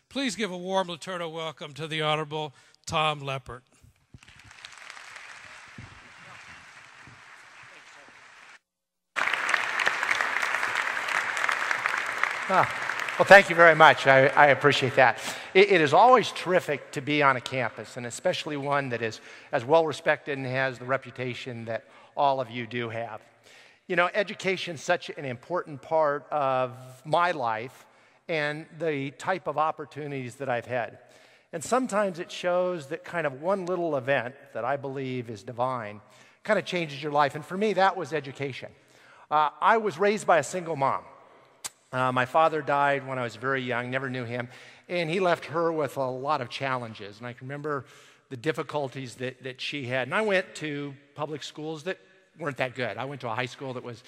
Please give a warm LeTourneau welcome to the Honorable Tom Leppert. Well, thank you very much. I appreciate that. It is always terrific to be on a campus, and especially one that is as well respected and has the reputation that all of you do have. You know, education is such an important part of my life and the type of opportunities that I've had. And sometimes it shows that kind of one little event that I believe is divine kind of changes your life. And for me, that was education. I was raised by a single mom. My father died when I was very young, never knew him, and he left her with a lot of challenges. And I can remember the difficulties that she had. And I went to public schools that weren't that good. I went to a high school that was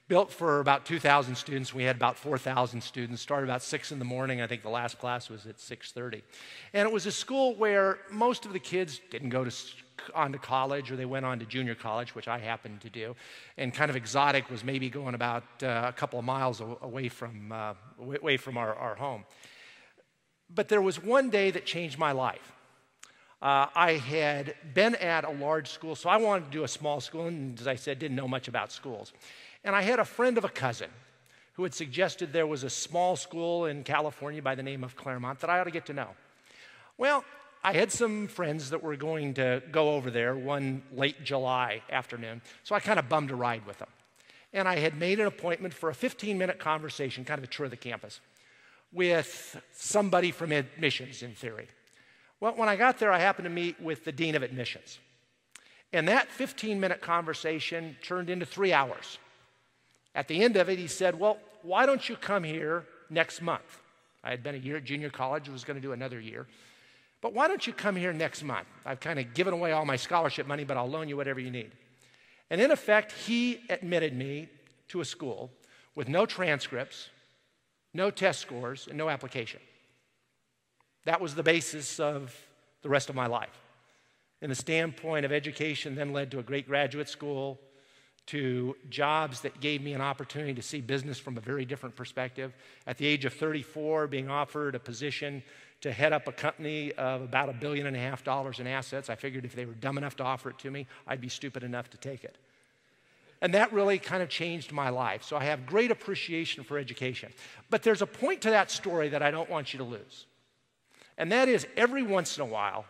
built for about 2,000 students. We had about 4,000 students, started about 6 in the morning. I think the last class was at 6:30. And it was a school where most of the kids didn't go on to college, or they went on to junior college, which I happened to do. And kind of exotic was maybe going about a couple of miles away from our home. But there was one day that changed my life. I had been at a large school, so I wanted to do a small school, and as I said, didn't know much about schools. And I had a friend of a cousin who had suggested there was a small school in California by the name of Claremont that I ought to get to know. Well, I had some friends that were going to go over there one late July afternoon, so I kind of bummed a ride with them. And I had made an appointment for a 15-minute conversation, kind of a tour of the campus, with somebody from admissions, in theory. Well, when I got there, I happened to meet with the dean of admissions. And that 15-minute conversation turned into 3 hours. At the end of it, he said, well, why don't you come here next month? I had been a year at junior college, was going to do another year. But why don't you come here next month? I've kind of given away all my scholarship money, but I'll loan you whatever you need. And in effect, he admitted me to a school with no transcripts, no test scores, and no application. That was the basis of the rest of my life. And the standpoint of education then led to a great graduate school, to jobs that gave me an opportunity to see business from a very different perspective. At the age of 34, being offered a position to head up a company of about $1.5 billion in assets. I figured if they were dumb enough to offer it to me, I'd be stupid enough to take it. And that really kind of changed my life. So I have great appreciation for education. But there's a point to that story that I don't want you to lose. And that is, every once in a while,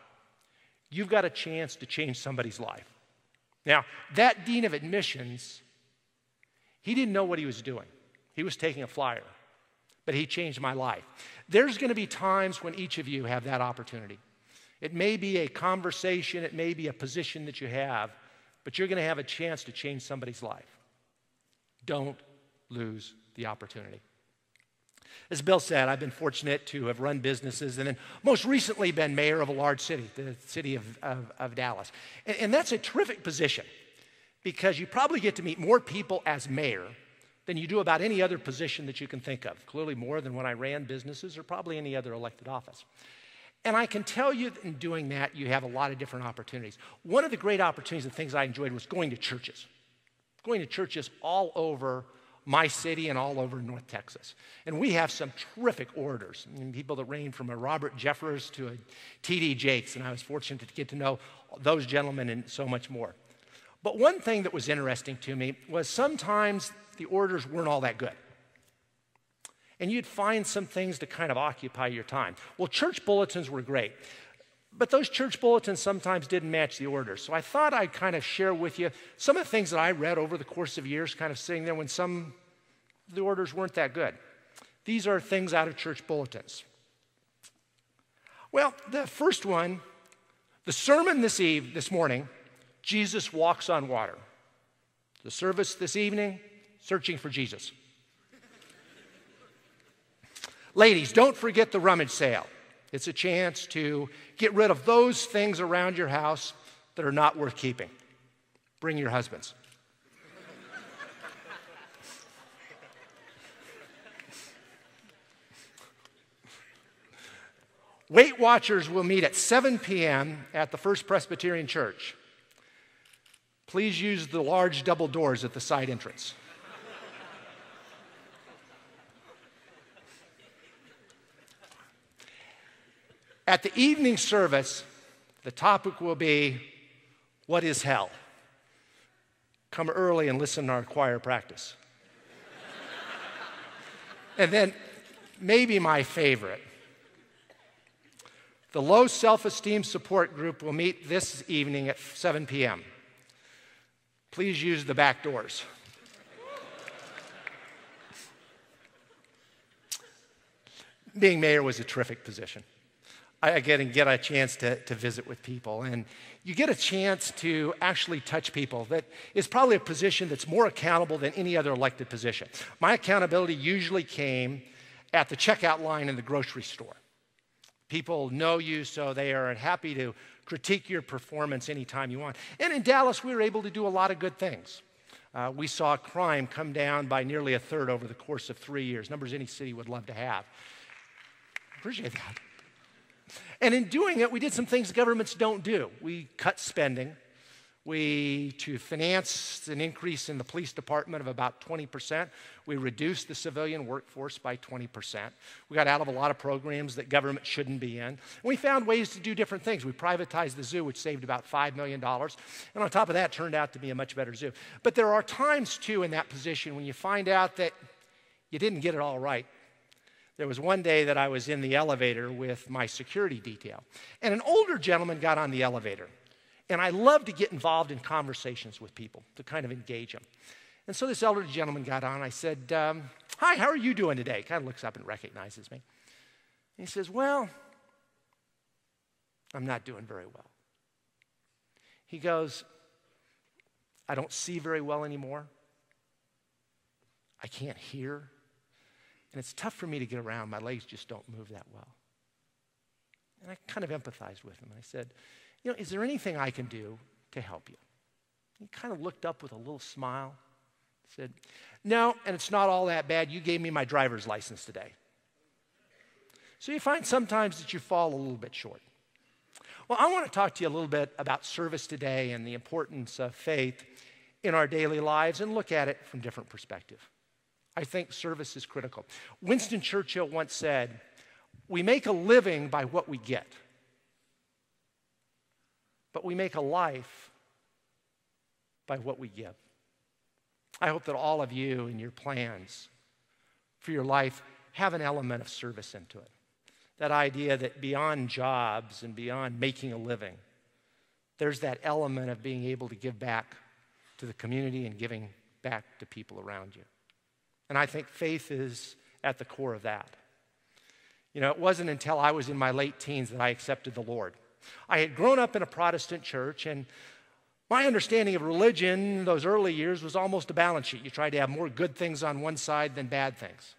you've got a chance to change somebody's life. Now, that dean of admissions, he didn't know what he was doing. He was taking a flyer, but he changed my life. There's going to be times when each of you have that opportunity. It may be a conversation, it may be a position that you have, but you're going to have a chance to change somebody's life. Don't lose the opportunity. As Bill said, I've been fortunate to have run businesses and then most recently been mayor of a large city, the city of Dallas. And that's a terrific position because you probably get to meet more people as mayor than you do about any other position that you can think of. Clearly more than when I ran businesses or probably any other elected office. And I can tell you that in doing that, you have a lot of different opportunities. One of the great opportunities and things I enjoyed was going to churches. Going to churches all over my city and all over North Texas. And we have some terrific orators. I mean, people that range from a Robert Jeffers to a T.D. Jakes, and I was fortunate to get to know those gentlemen and so much more. But one thing that was interesting to me was sometimes the orators weren't all that good. And you'd find some things to kind of occupy your time. Well, church bulletins were great, but those church bulletins sometimes didn't match the orators. So I thought I'd kind of share with you some of the things that I read over the course of years, kind of sitting there when some of the orators weren't that good. These are things out of church bulletins. Well, the first one, the sermon this morning, Jesus walks on water. The service this evening, searching for Jesus. Ladies, don't forget the rummage sale. It's a chance to get rid of those things around your house that are not worth keeping. Bring your husbands. Weight Watchers will meet at 7 p.m. at the First Presbyterian Church. Please use the large double doors at the side entrance. At the evening service, the topic will be, what is hell? Come early and listen to our choir practice. And then, maybe my favorite, the low self-esteem support group will meet this evening at 7 p.m. Please use the back doors. Being mayor was a terrific position. I get a chance to visit with people, and you get a chance to actually touch people. That is probably a position that's more accountable than any other elected position. My accountability usually came at the checkout line in the grocery store. People know you, so they are happy to critique your performance anytime you want. And in Dallas, we were able to do a lot of good things. We saw crime come down by nearly a third over the course of 3 years, numbers any city would love to have. Appreciate that. And in doing it, we did some things governments don't do. We cut spending. To finance an increase in the police department of about 20%, we reduced the civilian workforce by 20%. We got out of a lot of programs that government shouldn't be in. And we found ways to do different things. We privatized the zoo, which saved about $5 million. And on top of that, turned out to be a much better zoo. But there are times, too, in that position when you find out that you didn't get it all right. There was one day that I was in the elevator with my security detail, and an older gentleman got on the elevator. And I love to get involved in conversations with people to kind of engage them. And so this elderly gentleman got on. I said, hi, how are you doing today? Kind of looks up and recognizes me. And he says, well, I'm not doing very well. He goes, I don't see very well anymore. I can't hear. And it's tough for me to get around. My legs just don't move that well. And I kind of empathized with him. I said, is there anything I can do to help you? He kind of looked up with a little smile, said, no, and it's not all that bad. You gave me my driver's license today. So you find sometimes that you fall a little bit short. Well, I want to talk to you a little bit about service today and the importance of faith in our daily lives and look at it from a different perspective. I think service is critical. Winston Churchill once said, we make a living by what we get. But we make a life by what we give. I hope that all of you in your plans for your life have an element of service into it. That idea that beyond jobs and beyond making a living, there's that element of being able to give back to the community and giving back to people around you. And I think faith is at the core of that. It wasn't until I was in my late teens that I accepted the Lord. I had grown up in a Protestant church, and my understanding of religion in those early years was almost a balance sheet. You tried to have more good things on one side than bad things.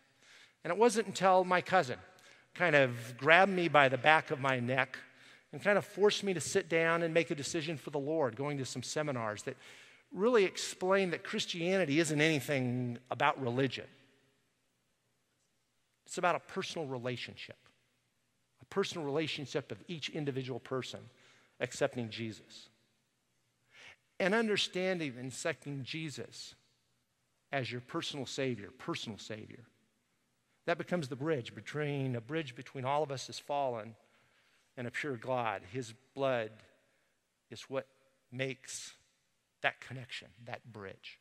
And it wasn't until my cousin kind of grabbed me by the back of my neck and kind of forced me to sit down and make a decision for the Lord, going to some seminars that really explained that Christianity isn't anything about religion. It's about a personal relationship. A personal relationship of each individual person accepting Jesus. And understanding and accepting Jesus as your personal Savior. That becomes the bridge between all of us as fallen and a pure God. His blood is what makes that connection, that bridge.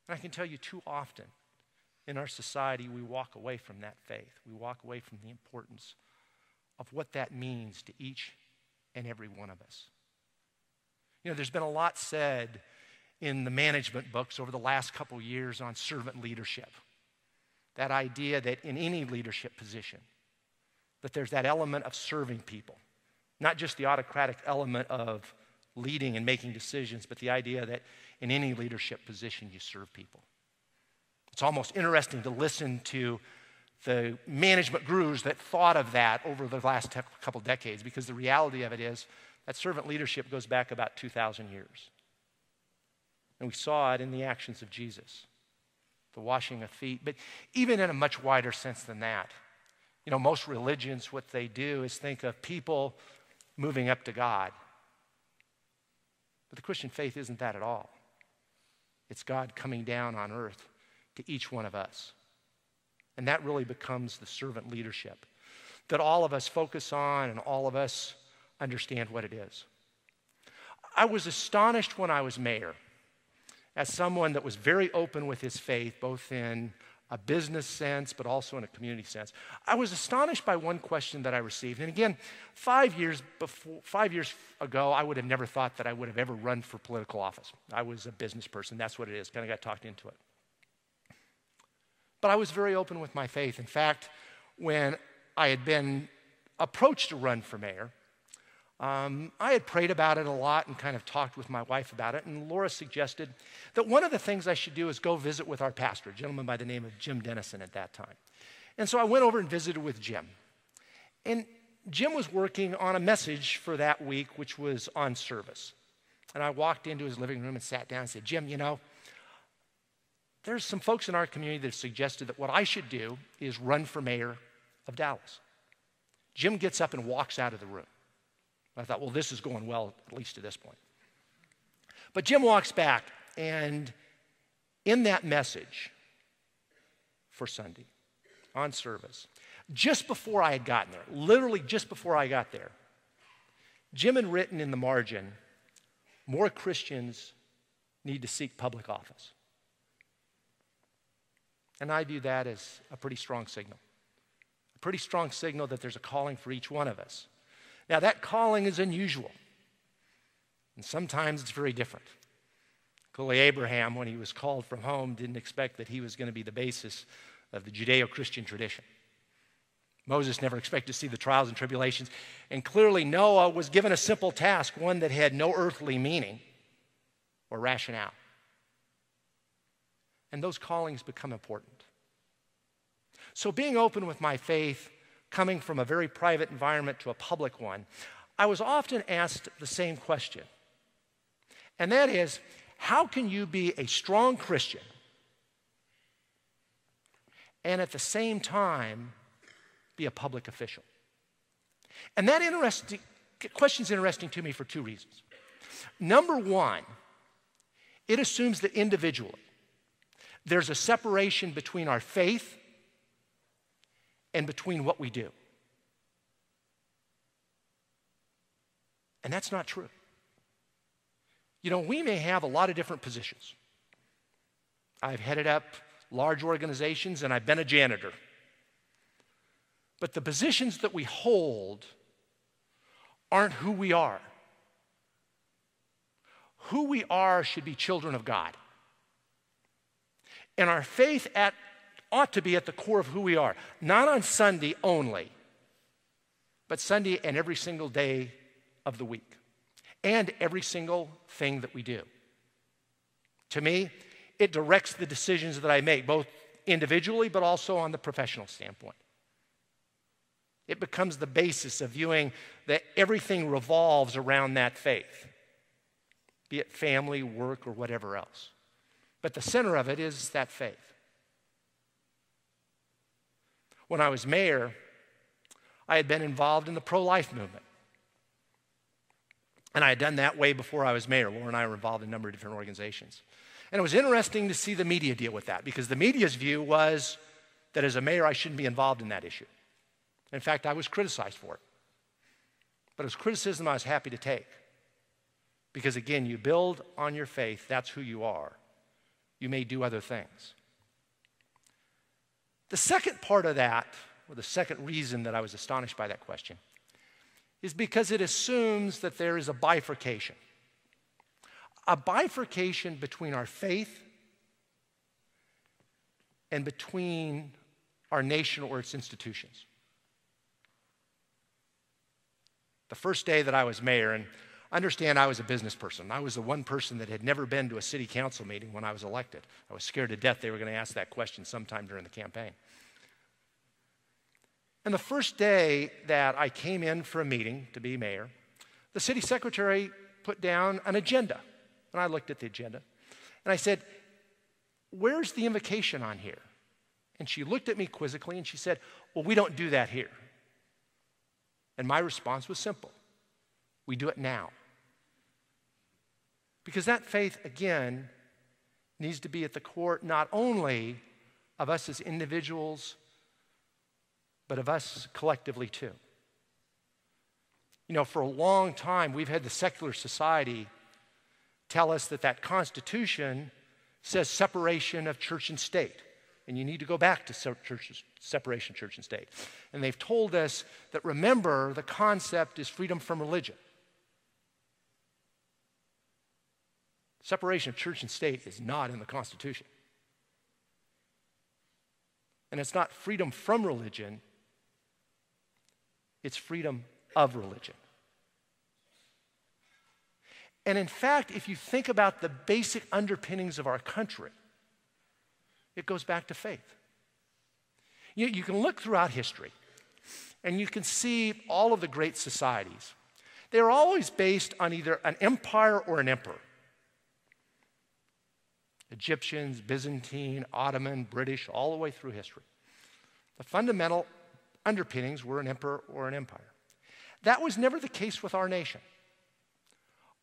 And I can tell you too often, in our society, we walk away from that faith. We walk away from the importance of what that means to each and every one of us. There's been a lot said in the management books over the last couple years on servant leadership. That idea that in any leadership position, that there's that element of serving people. Not just the autocratic element of leading and making decisions, but the idea that in any leadership position, you serve people. It's almost interesting to listen to the management gurus that thought of that over the last couple decades, because the reality of it is that servant leadership goes back about 2,000 years. And we saw it in the actions of Jesus, the washing of feet, but even in a much wider sense than that. Most religions, what they do is think of people moving up to God. But the Christian faith isn't that at all. It's God coming down on earth to each one of us. And that really becomes the servant leadership. that all of us focus on and all of us understand what it is. I was astonished when I was mayor, as someone that was very open with his faith, both in a business sense, but also in a community sense. I was astonished by one question that I received. And again, 5 years ago, I would have never thought that I would have ever run for political office. I was a business person. That's what it is. Kind of got talked into it. But I was very open with my faith. In fact, when I had been approached to run for mayor, I had prayed about it a lot and kind of talked with my wife about it, and Laura suggested that one of the things I should do is go visit with our pastor, a gentleman by the name of Jim Dennison at that time. And so I went over and visited with Jim. And Jim was working on a message for that week, which was on service. And I walked into his living room and sat down and said, Jim, you know, there's some folks in our community that have suggested that what I should do is run for mayor of Dallas. Jim gets up and walks out of the room. I thought, well, this is going well, at least to this point. But Jim walks back, and in that message for Sunday, on service, just before I had gotten there, literally just before I got there, Jim had written in the margin, more Christians need to seek public office. And I view that as a pretty strong signal. A pretty strong signal that there's a calling for each one of us. Now, that calling is unusual, and sometimes it's very different. Clearly, Abraham, when he was called from home, didn't expect that he was going to be the basis of the Judeo-Christian tradition. Moses never expected to see the trials and tribulations, and clearly Noah was given a simple task, one that had no earthly meaning or rationale. And those callings become important. So being open with my faith, coming from a very private environment to a public one, I was often asked the same question. And that is, how can you be a strong Christian and at the same time be a public official? And that question's interesting to me for two reasons. Number one, it assumes that individually there's a separation between our faith and between what we do. And that's not true. You know, we may have a lot of different positions. I've headed up large organizations and I've been a janitor. But the positions that we hold aren't who we are. Who we are should be children of God. And our faith ought to be at the core of who we are, not on Sunday only, but Sunday and every single day of the week, and every single thing that we do. To me, it directs the decisions that I make, both individually but also on the professional standpoint. It becomes the basis of viewing that everything revolves around that faith, be it family, work, or whatever else. But the center of it is that faith. When I was mayor, I had been involved in the pro-life movement. And I had done that way before I was mayor. Laura and I were involved in a number of different organizations. And it was interesting to see the media deal with that, because the media's view was that as a mayor, I shouldn't be involved in that issue. In fact, I was criticized for it. But it was criticism I was happy to take. Because again, you build on your faith, that's who you are. You may do other things. The second part of that, or the second reason that I was astonished by that question, is because it assumes that there is a bifurcation. A bifurcation between our faith and between our nation or its institutions. The first day that I was mayor, and understand I was a business person. I was the one person that had never been to a city council meeting when I was elected. I was scared to death they were going to ask that question sometime during the campaign. And the first day that I came in for a meeting to be mayor, the city secretary put down an agenda. And I looked at the agenda. And I said, "Where's the invocation on here?" And she looked at me quizzically and she said, "Well, we don't do that here." And my response was simple. We do it now. Because that faith, again, needs to be at the core not only of us as individuals, but of us collectively too. You know, for a long time, we've had the secular society tell us that that Constitution says separation of church and state, and you need to go back to separation of church and state. And they've told us that, remember, the concept is freedom from religion. Separation of church and state is not in the Constitution. And it's not freedom from religion, it's freedom of religion. And in fact, if you think about the basic underpinnings of our country, it goes back to faith. You can look throughout history, and you can see all of the great societies. They're always based on either an empire or an emperor. Egyptians, Byzantine, Ottoman, British, all the way through history. The fundamental underpinnings were an emperor or an empire. That was never the case with our nation.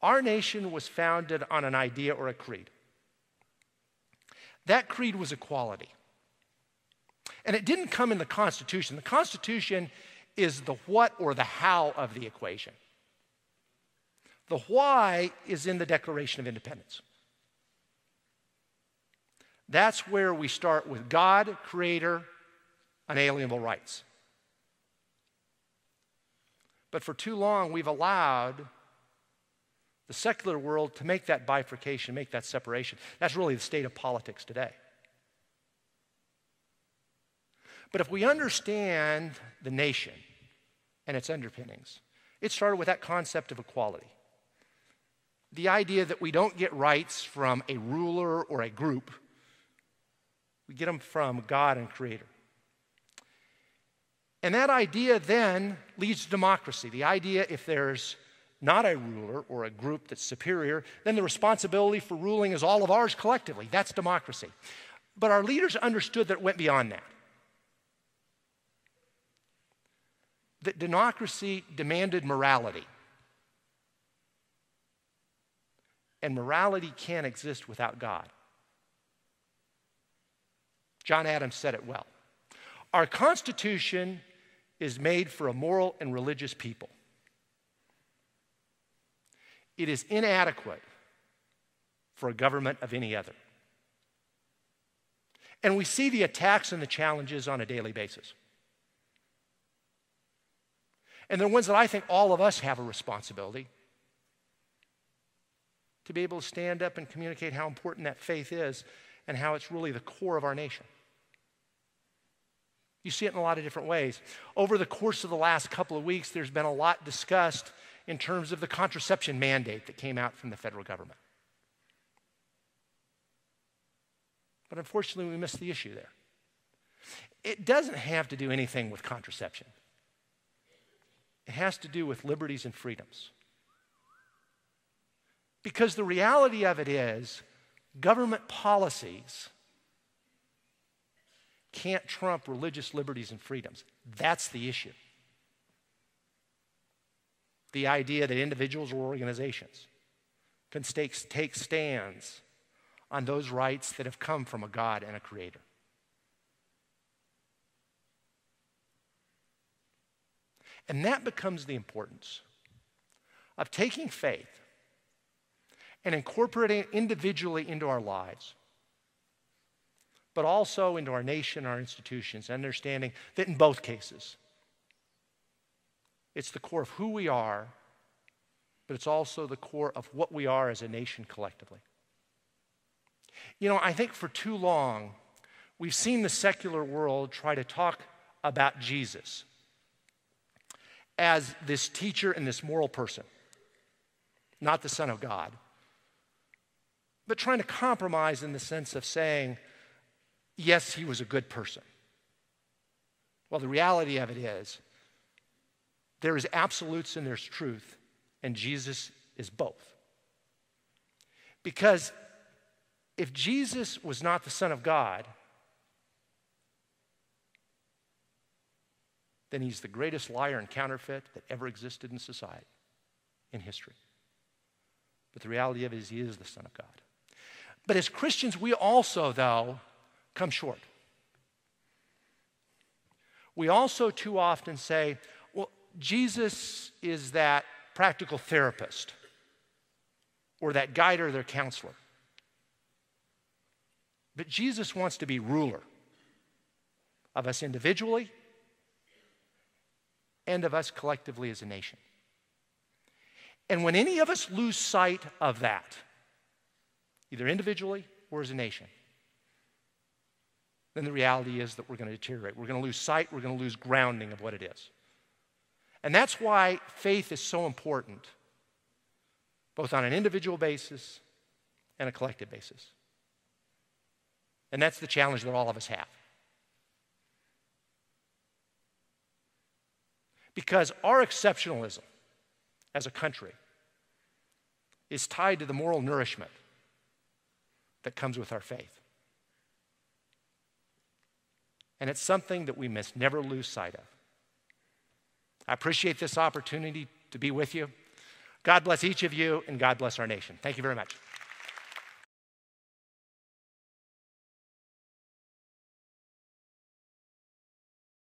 Our nation was founded on an idea or a creed. That creed was equality. And it didn't come in the Constitution. The Constitution is the what or the how of the equation. The why is in the Declaration of Independence. That's where we start with God, Creator, unalienable rights. But for too long, we've allowed the secular world to make that bifurcation, make that separation. That's really the state of politics today. But if we understand the nation and its underpinnings, it started with that concept of equality. The idea that we don't get rights from a ruler or a group, we get them from God and Creator. And that idea then leads to democracy. The idea, if there's not a ruler or a group that's superior, then the responsibility for ruling is all of ours collectively. That's democracy. But our leaders understood that it went beyond that. That democracy demanded morality. And morality can't exist without God. John Adams said it well. Our Constitution is made for a moral and religious people. It is inadequate for a government of any other. And we see the attacks and the challenges on a daily basis. And they're ones that I think all of us have a responsibility to be able to stand up and communicate how important that faith is and how it's really the core of our nation. You see it in a lot of different ways. Over the course of the last couple of weeks, there's been a lot discussed in terms of the contraception mandate that came out from the federal government. But unfortunately, we missed the issue there. It doesn't have to do anything with contraception. It has to do with liberties and freedoms. Because the reality of it is, government policies can't trump religious liberties and freedoms. That's the issue. The idea that individuals or organizations can take stands on those rights that have come from a God and a Creator. And that becomes the importance of taking faith and incorporating it individually into our lives, but also into our nation, our institutions, understanding that in both cases, it's the core of who we are, but it's also the core of what we are as a nation collectively. You know, I think for too long, we've seen the secular world try to talk about Jesus as this teacher and this moral person, not the Son of God, but trying to compromise in the sense of saying, yes, he was a good person. Well, the reality of it is, there is absolutes and there's truth, and Jesus is both. Because if Jesus was not the Son of God, then he's the greatest liar and counterfeit that ever existed in society, in history. But the reality of it is he is the Son of God. But as Christians, we also, though, come short. we also too often say, well, Jesus is that practical therapist or that guide or their counselor. But Jesus wants to be ruler of us individually and of us collectively as a nation. And when any of us lose sight of that, either individually or as a nation, then the reality is that we're going to deteriorate. We're going to lose sight, we're going to lose grounding of what it is. And that's why faith is so important, both on an individual basis and a collective basis. And that's the challenge that all of us have. Because our exceptionalism as a country is tied to the moral nourishment that comes with our faith. And it's something that we must never lose sight of. I appreciate this opportunity to be with you. God bless each of you, and God bless our nation. Thank you very much.